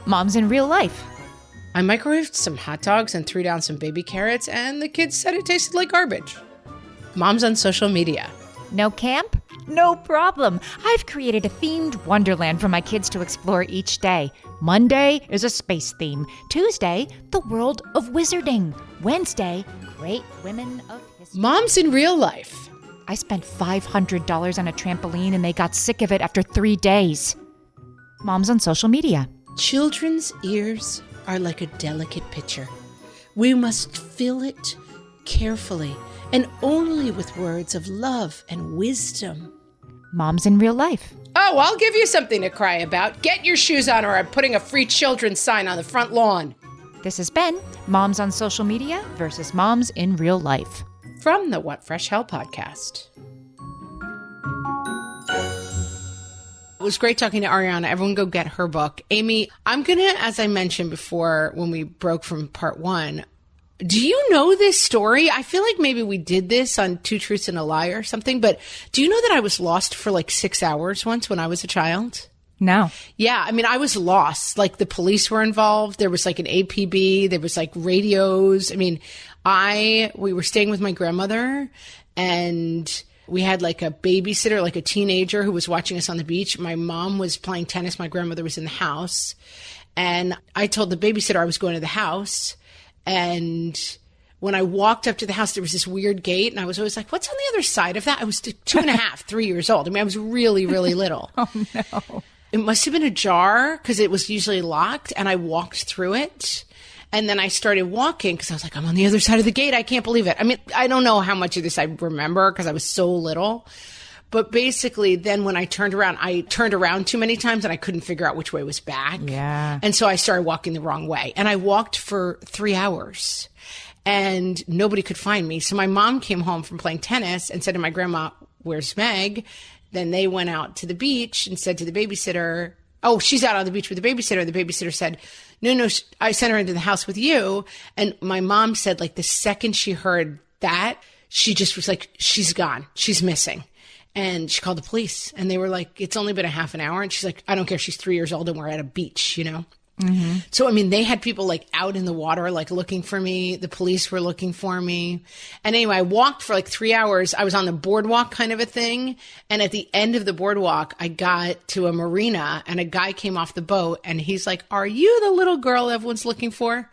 Moms in real life. I microwaved some hot dogs and threw down some baby carrots, and the kids said it tasted like garbage. Moms on social media. No camp? No problem. I've created a themed wonderland for my kids to explore each day. Monday is a space theme. Tuesday, the world of wizarding. Wednesday, great women of history. Moms in real life. I spent $500 on a trampoline and they got sick of it after 3 days. Moms on social media. Children's ears are like a delicate pitcher. We must fill it carefully and only with words of love and wisdom. Moms in real life. Oh, I'll give you something to cry about. Get your shoes on or I'm putting a free children's sign on the front lawn. This has been Moms on Social Media versus Moms in Real Life. From the What Fresh Hell podcast. It was great talking to Arianna. Everyone go get her book. Amy, I'm going to, as I mentioned before when we broke from part 1, do you know this story? I feel like maybe we did this on Two Truths and a Lie or something, but do you know that I was lost for like 6 hours once when I was a child? No. Yeah, I mean, I was lost. Like, the police were involved. There was like an APB. There was like radios. I mean, we were staying with my grandmother, and we had like a babysitter, like a teenager who was watching us on the beach. My mom was playing tennis. My grandmother was in the house. And I told the babysitter I was going to the house. And when I walked up to the house, there was this weird gate. And I was always like, what's on the other side of that? I was 2.5, 3 years old. I mean, I was really, really little. Oh, no. It must have been ajar because it was usually locked, and I walked through it. And then I started walking because I was like, I'm on the other side of the gate. I can't believe it. I mean, I don't know how much of this I remember because I was so little. But basically, then when I turned around too many times and I couldn't figure out which way was back. Yeah. And so I started walking the wrong way. And I walked for 3 hours and nobody could find me. So my mom came home from playing tennis and said to my grandma, where's Meg? Then they went out to the beach and said to the babysitter, oh, she's out on the beach with the babysitter. The babysitter said, no, I sent her into the house with you. And my mom said, like, the second she heard that, she just was like, she's gone. She's missing. And she called the police, and they were like, it's only been a half an hour. And she's like, I don't care. She's 3 years old and we're at a beach, you know? Mm-hmm. So, I mean, they had people like out in the water, like looking for me. The police were looking for me. And anyway, I walked for like 3 hours. I was on the boardwalk kind of a thing. And at the end of the boardwalk, I got to a marina and a guy came off the boat and he's like, are you the little girl everyone's looking for?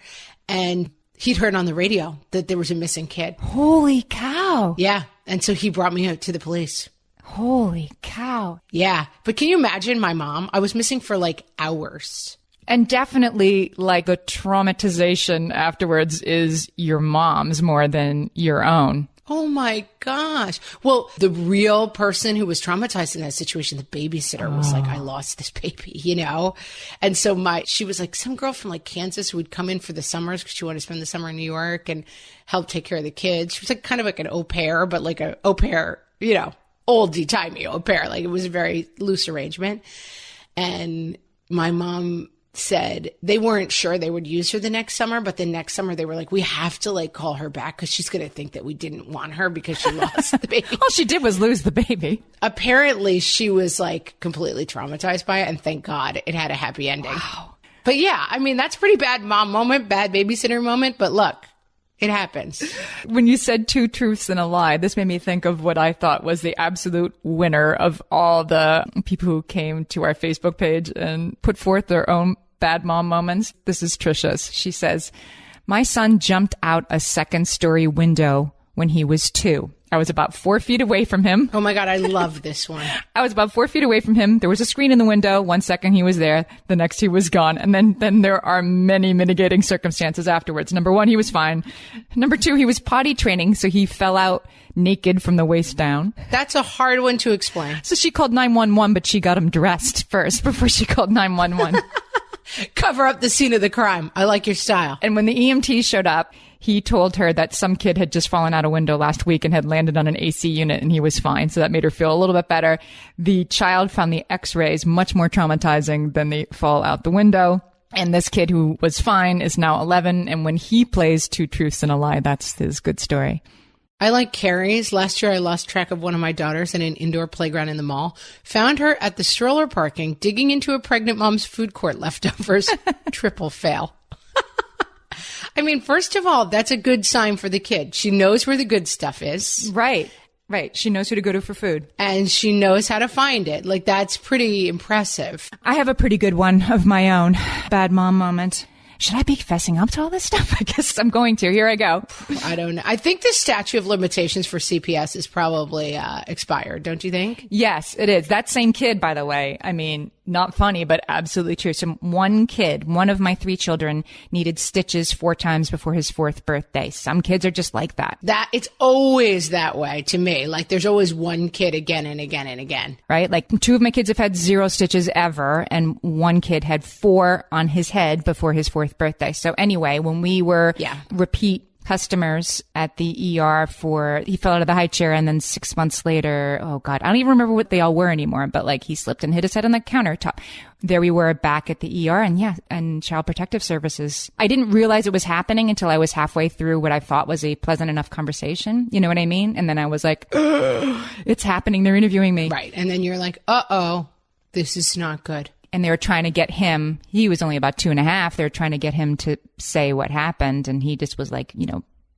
And he'd heard on the radio that there was a missing kid. Holy cow. Yeah. And so he brought me to the police. Holy cow. Yeah. But can you imagine my mom? I was missing for like hours. And definitely, like, the traumatization afterwards is your mom's more than your own. Oh my gosh. Well, the real person who was traumatized in that situation, the babysitter, was like, I lost this baby, you know? And so she was like some girl from like Kansas who would come in for the summers because she wanted to spend the summer in New York and help take care of the kids. She was like kind of like an au pair, but like an au pair, you know, oldie-timey au pair. Like, it was a very loose arrangement. And my mom said they weren't sure they would use her the next summer, but the next summer they were like, we have to like call her back because she's going to think that we didn't want her because she lost the baby. All she did was lose the baby. Apparently she was like completely traumatized by it, and thank God it had a happy ending. Wow. But yeah, I mean, that's pretty bad mom moment, bad babysitter moment, but look, it happens. When you said Two Truths and a Lie, this made me think of what I thought was the absolute winner of all the people who came to our Facebook page and put forth their own bad mom moments. This is Trisha's. She says, my son jumped out a second-story window when he was 2. I was about 4 feet away from him. Oh my God, I love this one. I was about 4 feet away from him. There was a screen in the window. 1 second he was there. The next he was gone. And then there are many mitigating circumstances afterwards. Number 1, he was fine. Number 2, he was potty training, so he fell out naked from the waist down. That's a hard one to explain. So she called 911, but she got him dressed first before she called 911. Cover up the scene of the crime. I like your style. And when the EMT showed up, he told her that some kid had just fallen out a window last week and had landed on an AC unit, and he was fine. So that made her feel a little bit better. The child found the x-rays much more traumatizing than the fall out the window. And this kid who was fine is now 11. And when he plays Two Truths and a Lie, that's his good story. I like Carrie's. Last year, I lost track of one of my daughters in an indoor playground in the mall. Found her at the stroller parking, digging into a pregnant mom's food court leftovers. Triple fail. I mean, first of all, that's a good sign for the kid. She knows where the good stuff is. Right. She knows who to go to for food. And she knows how to find it. Like, that's pretty impressive. I have a pretty good one of my own. Bad mom moment. Should I be fessing up to all this stuff? I guess I'm going to. Here I go. I don't know. I think the statute of limitations for CPS is probably expired, don't you think? Yes, it is. That same kid, by the way, I mean, not funny, but absolutely true. So one kid, one of my 3 children, needed stitches 4 times before his 4th birthday. Some kids are just like that. It's always that way to me. Like, there's always one kid again and again and again. Right? Like, 2 of my kids have had 0 stitches ever, and one kid had 4 on his head before his 4th birthday. So anyway, when we were repeat customers at the ER he fell out of the high chair, and then 6 months later, oh God, I don't even remember what they all were anymore, but like he slipped and hit his head on the countertop. There we were back at the ER and Child Protective Services. I didn't realize it was happening until I was halfway through what I thought was a pleasant enough conversation. You know what I mean? And then I was like, it's happening. They're interviewing me. Right. And then you're like, uh-oh, this is not good. And they were trying to get him, he was only about 2.5. They were trying to get him to say what happened. And he just was like,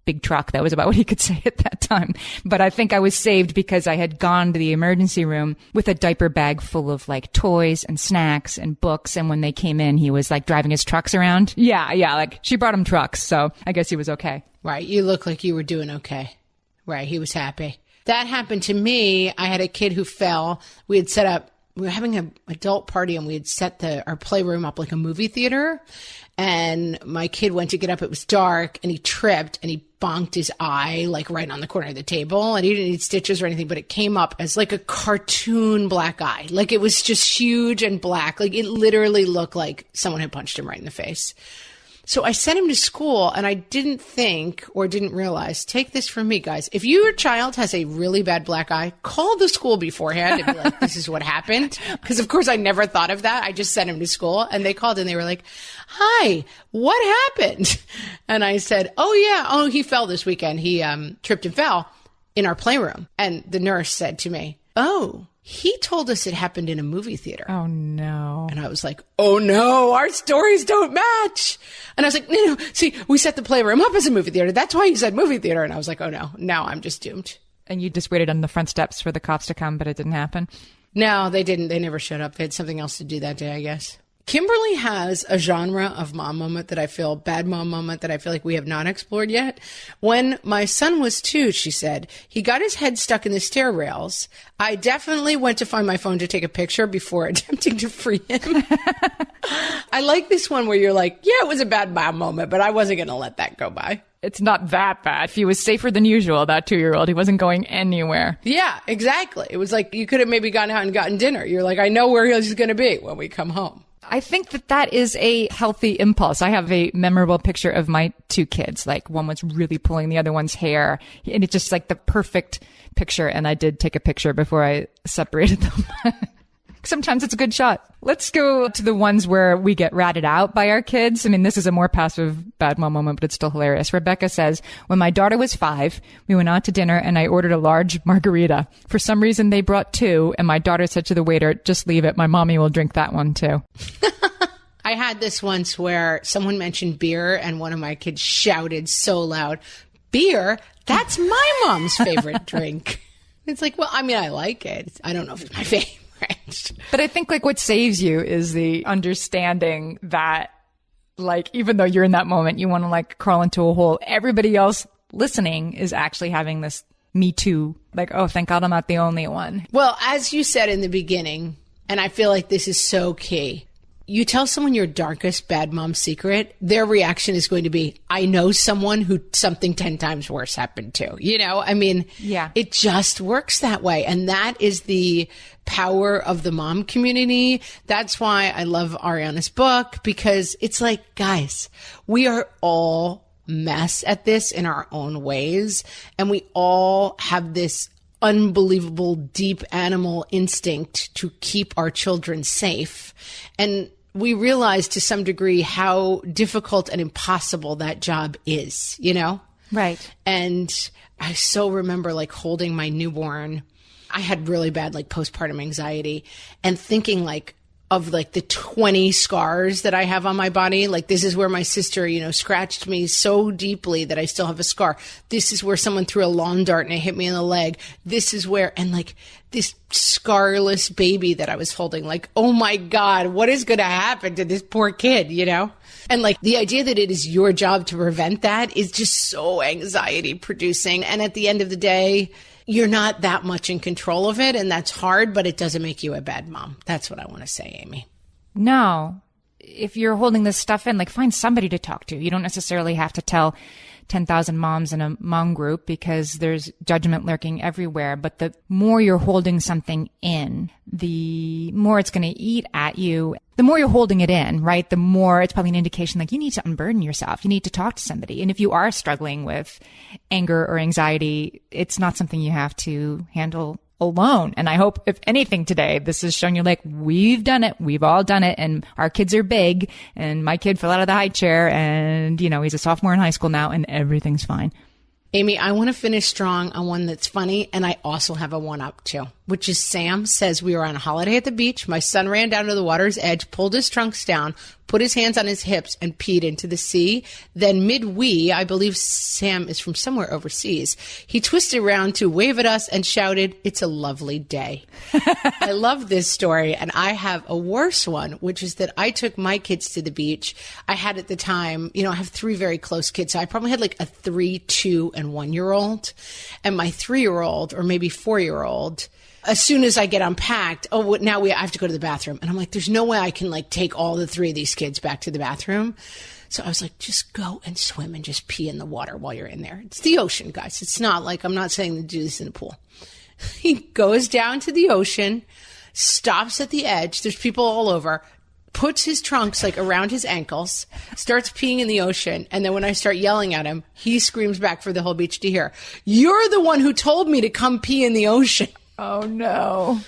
big truck. That was about what he could say at that time. But I think I was saved because I had gone to the emergency room with a diaper bag full of like toys and snacks and books. And when they came in, he was like driving his trucks around. Yeah. Like she brought him trucks. So I guess he was okay. Right. You look like you were doing okay. Right. He was happy. That happened to me. I had a kid who fell. We were having an adult party and we had set our playroom up like a movie theater. And my kid went to get up. It was dark and he tripped and he bonked his eye like right on the corner of the table. And he didn't need stitches or anything, but it came up as like a cartoon black eye. Like it was just huge and black. Like it literally looked like someone had punched him right in the face. So I sent him to school and I didn't think or didn't realize, take this from me, guys. If your child has a really bad black eye, call the school beforehand and be like, this is what happened. Because of course I never thought of that. I just sent him to school and they called and they were like, hi, what happened? And I said, he fell this weekend. He tripped and fell in our playroom. And the nurse said to me, he told us it happened in a movie theater. Oh, no. And I was like, oh, no, our stories don't match. And I was like, no, see, we set the playroom up as a movie theater. That's why you said movie theater. And I was like, oh, no, now I'm just doomed. And you just waited on the front steps for the cops to come, but it didn't happen? No, they didn't. They never showed up. They had something else to do that day, I guess. Kimberly has a genre of mom moment that I feel, bad mom moment that I feel like we have not explored yet. When my son was 2, she said, he got his head stuck in the stair rails. I definitely went to find my phone to take a picture before attempting to free him. I like this one where you're like, yeah, it was a bad mom moment, but I wasn't going to let that go by. It's not that bad. He was safer than usual, that 2-year-old. He wasn't going anywhere. Yeah, exactly. It was like you could have maybe gone out and gotten dinner. You're like, I know where he's going to be when we come home. I think that is a healthy impulse. I have a memorable picture of my 2 kids. Like one was really pulling the other one's hair, and it's just like the perfect picture. And I did take a picture before I separated them. Sometimes it's a good shot. Let's go to the ones where we get ratted out by our kids. I mean, this is a more passive bad mom moment, but it's still hilarious. Rebecca says, when my daughter was 5, we went out to dinner and I ordered a large margarita. For some reason, they brought 2, and my daughter said to the waiter, just leave it. My mommy will drink that one too. I had this once where someone mentioned beer and one of my kids shouted so loud, beer? That's my mom's favorite drink. It's like, well, I mean, I like it. I don't know if it's my favorite. But I think like what saves you is the understanding that like, even though you're in that moment, you want to like crawl into a hole. Everybody else listening is actually having this me too. Like, oh, thank God I'm not the only one. Well, as you said in the beginning, and I feel like this is so key, you tell someone your darkest bad mom secret, their reaction is going to be, I know someone who something 10 times worse happened to. You know, I mean, yeah, it just works that way. And that is the power of the mom community. That's why I love Arianna's book, because it's like, guys, we are all mess at this in our own ways. And we all have this unbelievable deep animal instinct to keep our children safe. And we realize to some degree how difficult and impossible that job is, you know? Right. And I so remember like holding my newborn. I had really bad like postpartum anxiety and thinking like of like the 20 scars that I have on my body. Like this is where my sister, you know, scratched me so deeply that I still have a scar. This is where someone threw a lawn dart and it hit me in the leg. This is where, and like this scarless baby that I was holding, like, oh my God, what is going to happen to this poor kid, you know? And like the idea that it is your job to prevent that is just so anxiety producing. And at the end of the day, you're not that much in control of it, and that's hard, but it doesn't make you a bad mom. That's what I want to say, Amy. No. If you're holding this stuff in, like, find somebody to talk to. You don't necessarily have to tell 10,000 moms in a mom group because there's judgment lurking everywhere. But the more you're holding something in, the more it's going to eat at you. The more you're holding it in, right? The more it's probably an indication like you need to unburden yourself. You need to talk to somebody. And if you are struggling with anger or anxiety, it's not something you have to handle alone. And I hope, if anything today, this has shown you like, we've done it. We've all done it. And our kids are big. And my kid fell out of the high chair and, he's a sophomore in high school now and everything's fine. Amy, I want to finish strong on one that's funny, and I also have a one-up too, which is Sam says, we were on a holiday at the beach. My son ran down to the water's edge, pulled his trunks down, put his hands on his hips, and peed into the sea. Then mid-wee, I believe Sam is from somewhere overseas, he twisted around to wave at us and shouted, "It's a lovely day." I love this story, and I have a worse one, which is that I took my kids to the beach. I had at the time, I have 3 very close kids, so I probably had like a 3, 2, and 1-year-old. And my 3-year-old, or maybe 4-year-old, as soon as I get unpacked, now I have to go to the bathroom. And I'm like, there's no way I can like take all the 3 of these kids back to the bathroom. So I was like, just go and swim and just pee in the water while you're in there. It's the ocean, guys. It's not like, I'm not saying to do this in the pool. He goes down to the ocean, stops at the edge. There's people all over. Puts his trunks like around his ankles, starts peeing in the ocean. And then when I start yelling at him, he screams back for the whole beach to hear, "You're the one who told me to come pee in the ocean." Oh, no.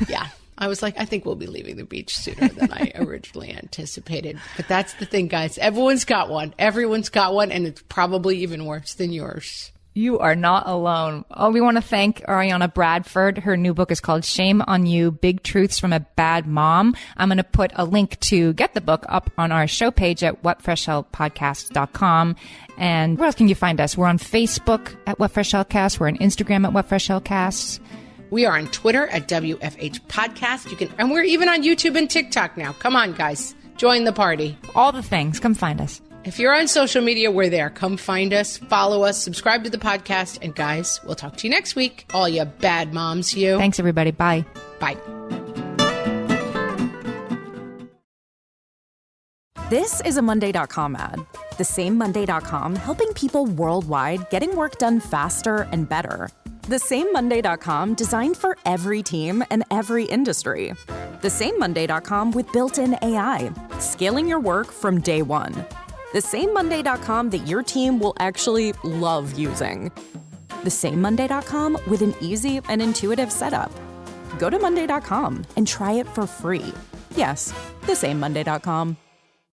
Yeah. I was like, I think we'll be leaving the beach sooner than I originally anticipated. But that's the thing, guys. Everyone's got one. Everyone's got one. And it's probably even worse than yours. You are not alone. Oh, we want to thank Arianna Bradford. Her new book is called Shame on You, Big Truths from a Bad Mom. I'm going to put a link to get the book up on our show page at whatfreshhellpodcast.com. And where else can you find us? We're on Facebook at What Fresh Hellcast. We're on Instagram at What Fresh Hellcast. We are on Twitter at WFH Podcast. And we're even on YouTube and TikTok now. Come on, guys. Join the party. All the things. Come find us. If you're on social media, we're there. Come find us, follow us, subscribe to the podcast. And guys, we'll talk to you next week. All you bad moms, you. Thanks, everybody. Bye. Bye. This is a Monday.com ad. The same Monday.com helping people worldwide getting work done faster and better. The same Monday.com designed for every team and every industry. The same Monday.com with built-in AI, scaling your work from day one. The same Monday.com that your team will actually love using. The same Monday.com with an easy and intuitive setup. Go to Monday.com and try it for free. Yes, the same Monday.com.